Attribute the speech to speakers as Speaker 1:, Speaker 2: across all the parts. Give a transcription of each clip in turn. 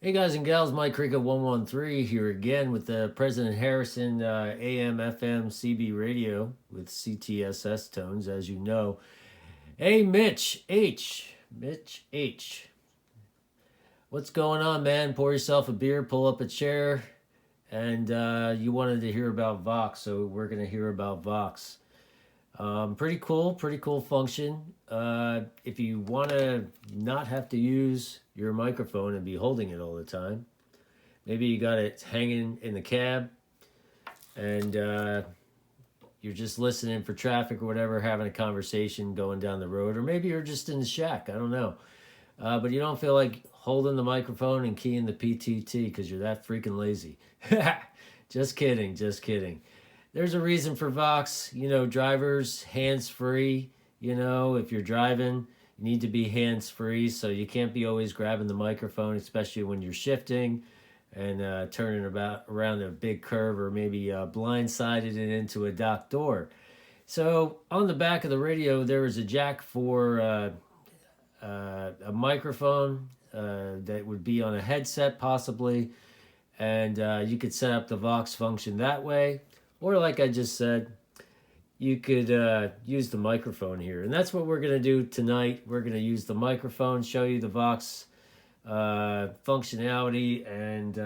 Speaker 1: Hey guys and gals, Mike Rica 113 here again with the President Harrison AM FM CB radio with CTSS tones, as you know. Hey Mitch H. What's going on, man? Pour yourself a beer, pull up a chair, and you wanted to hear about VOX, so we're going to hear about VOX. Pretty cool function. If you want to not have to use your microphone and be holding it all the time, maybe you got it hanging in the cab and you're just listening for traffic or whatever, having a conversation going down the road, or maybe you're just in the shack, I don't know. But you don't feel like holding the microphone and keying the PTT because you're that freaking lazy. Just kidding. There's a reason for VOX, drivers, hands-free, if you're driving, you need to be hands-free, so you can't be always grabbing the microphone, especially when you're shifting and turning around a big curve, or maybe blindsided it into a dock door. So on the back of the radio, there is a jack for a microphone that would be on a headset possibly, and you could set up the VOX function that way. Or like I just said, you could use the microphone here. And that's what we're going to do tonight. We're going to use the microphone, show you the VOX functionality, and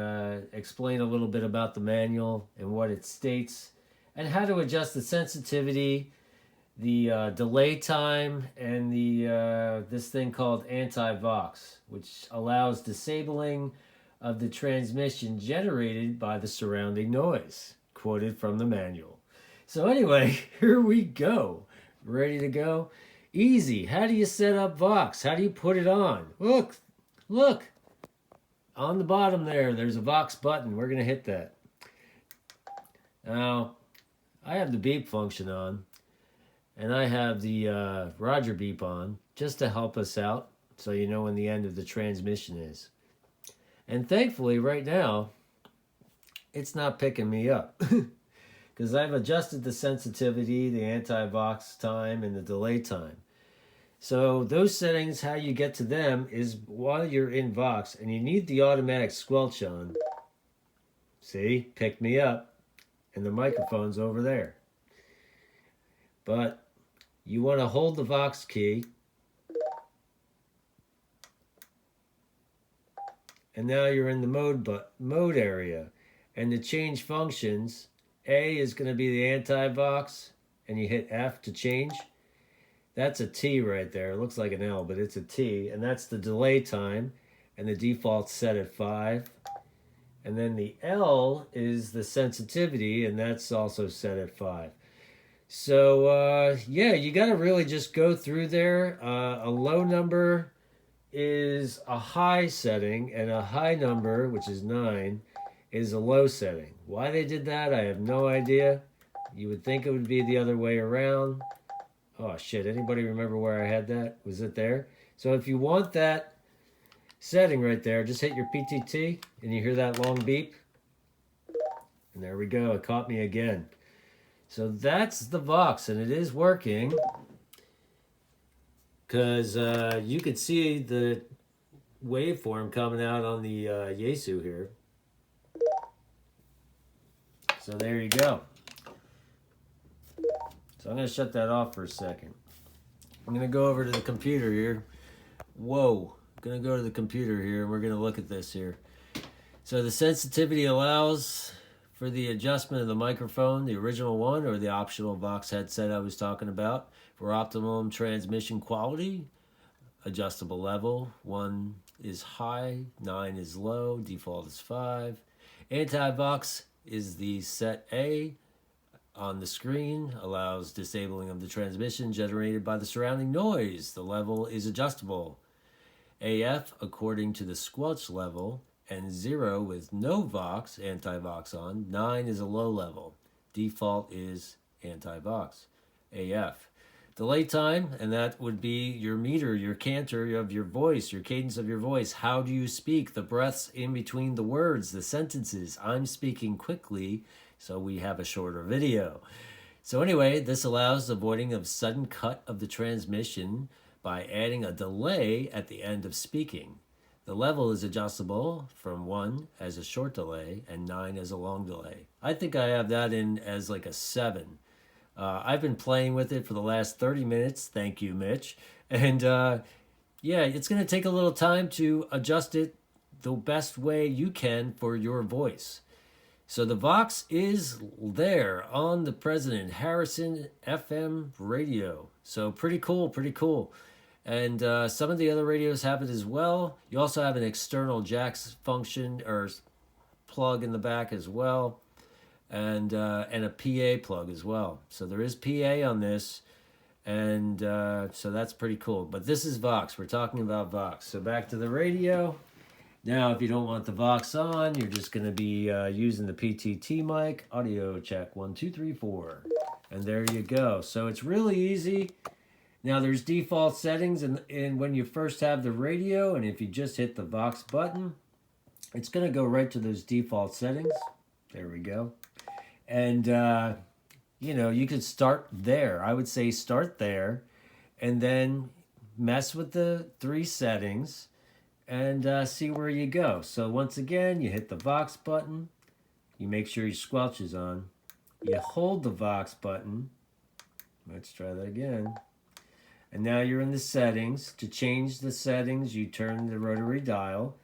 Speaker 1: explain a little bit about the manual and what it states, and how to adjust the sensitivity, the delay time, and the this thing called anti-VOX, which allows disabling of the transmission generated by the surrounding noise. Quoted from the manual. So anyway, here we go. Ready to go? Easy. How do you set up VOX? How do you put it on? Look. On the bottom there's a VOX button. We're going to hit that. Now, I have the beep function on, and I have the Roger beep on, just to help us out, so you know when the end of the transmission is. And thankfully, right now, it's not picking me up because I've adjusted the sensitivity, the anti-VOX time, and the delay time. So those settings, how you get to them is while you're in VOX, and you need the automatic squelch on. See, picked me up, and the microphone's over there. But you want to hold the VOX key, and now you're in the mode area. And to change functions, A is going to be the anti-VOX, and you hit F to change. That's a T right there. It looks like an L, but it's a T. And that's the delay time, and the default's set at 5. And then the L is the sensitivity, and that's also set at 5. So, yeah, you got to really just go through there. A low number is a high setting, and a high number, which is 9, is a low setting. Why they did that, I have no idea. You would think it would be the other way around. Oh shit, anybody remember where I had that? Was it there? So if you want that setting right there, just hit your PTT and you hear that long beep. And there we go, it caught me again. So that's the VOX, and it is working. Because you could see the waveform coming out on the Yaesu here. So there you go. So I'm going to shut that off for a second. I'm going to go over to the computer here. Whoa. I'm going to go to the computer here, and we're going to look at this here. So the sensitivity allows for the adjustment of the microphone, the original one, or the optional VOX headset I was talking about, for optimum transmission quality. Adjustable level. 1 is high, 9 is low, default is 5. Anti-VOX is the set A on the screen, allows disabling of the transmission generated by the surrounding noise. The level is adjustable. AF according to the squelch level, and 0 with no VOX, anti-VOX on. 9 is a low level. Default is anti-VOX. AF. Delay time, and that would be your meter, your canter of your voice, your cadence of your voice. How do you speak? The breaths in between the words, the sentences. I'm speaking quickly, so we have a shorter video. So anyway, this allows avoiding of sudden cut of the transmission by adding a delay at the end of speaking. The level is adjustable from 1 as a short delay and 9 as a long delay. I think I have that in as like a 7. I've been playing with it for the last 30 minutes. Thank you, Mitch. And yeah, it's going to take a little time to adjust it the best way you can for your voice. So the VOX is there on the President Harrison FM radio. So pretty cool, pretty cool. And some of the other radios have it as well. You also have an external jacks function or plug in the back as well, and a PA plug as well. So there is PA on this, and so that's pretty cool. But this is VOX. We're talking about VOX. So back to the radio. Now, if you don't want the VOX on, you're just going to be using the PTT mic. Audio check 1, 2, 3, 4. And there you go. So it's really easy. Now, there's default settings and when you first have the radio, and if you just hit the VOX button, it's going to go right to those default settings. There we go. And, you know, you could start there. I would say start there and then mess with the 3 settings and see where you go. So once again, you hit the VOX button. You make sure your squelch is on. You hold the VOX button. Let's try that again. And now you're in the settings. To change the settings, you turn the rotary dial.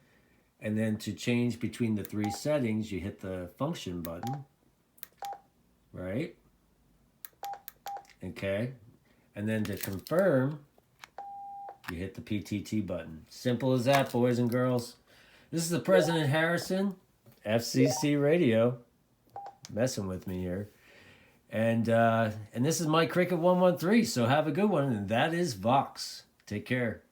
Speaker 1: And then to change between the 3 settings, you hit the function button. Right? Okay. And then to confirm, you hit the PTT button. Simple as that, boys and girls. This is the President Harrison FCC radio. Messing with me here. And this is my Cricket 113, so have a good one. And that is VOX. Take care.